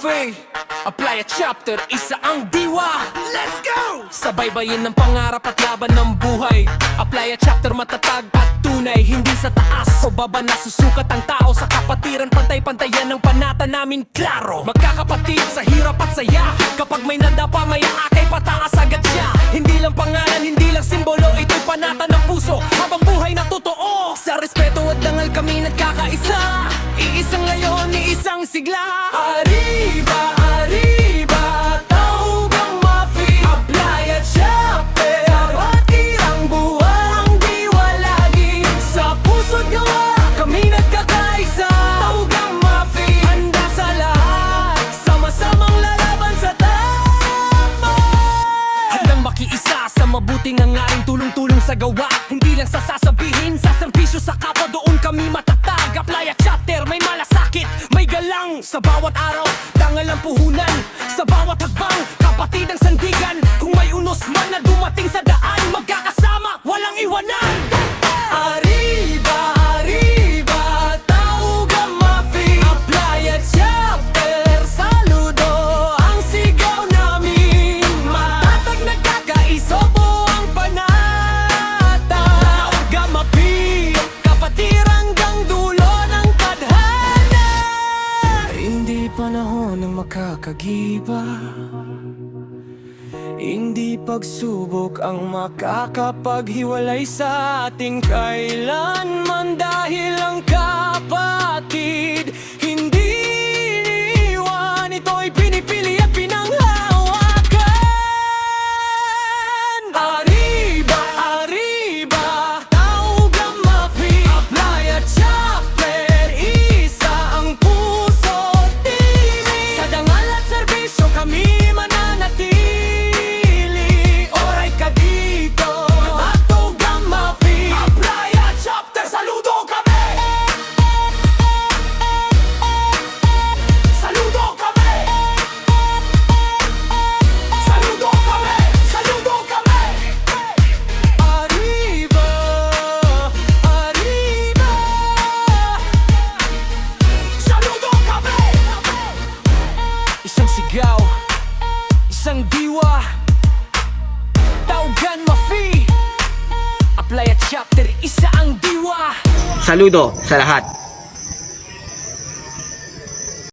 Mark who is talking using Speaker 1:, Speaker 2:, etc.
Speaker 1: Mafia, apply a chapter, isa ang diwa. Let's go! Sa baybayin ng pangarap at laban ng buhay, apply a chapter, matatag at tunay. Hindi sa taas o baba na susukat ang tao. Sa kapatiran, pantay-pantayan ng panata namin, klaro. Magkakapatid sa hirap at saya, kapag may nadapa, may aakay, pataas agad siya. Hindi lang pangalan, hindi lang simbolo, ito'y panata ng puso habang buhay na totoo. Sa respeto at dangal kami nagkakaisa, iisang ngayon, iisang sigla. Arriba, arriba, Taugang Mafia, apply a chapter, kapatirang buwang diwa lagi. Sa puso't gawa, kami nagkakaisa. Taugang Mafia, handa sa lahat, sama-samang lalaban sa tama. Handang makiisa sa mabuting hangarin, tulong-tulong sa gawa. Hindi lang sa sasabihin, sa serbisyo sa kapwa, doon kami matatag. Apply a chapter, may malasakit, may galang. Sa bawat araw, dangal ang puhunan. Sa bawat hagbang, kapatid ang sandigan. Kung may unos man na dumating sa daan, magkakasama, walang iwanan. Arriba, arriba, Taugang Mafia, apply a chapter, saludo ang sigaw namin. Matatag nagkakaiso, buong panata. Taugang Mafia, kapatid hanggang dulo ng tadhana. Hindi panahon ng makakagiba, hindi pagsubok ang makakapaghiwalay sa ating kailanman. Dahil ang kapatid hindi iniiwan, ito'y pinipili at pinanghawakan. Arriba, arriba, Taugang Mafia, apply a chapter, isa ang puso, tinig. Sa dangal at serbisyo kami mananatili. Oray ka dito at Taugang Mafia, apply a chapter, saludo kami. Saludo kami. Saludo kami. Saludo kami. Arriba, arriba, saludo kami. Isang sigaw, isang diwa, Taugang Mafia, apply a chapter, isa ang diwa.
Speaker 2: Saludo sa lahat.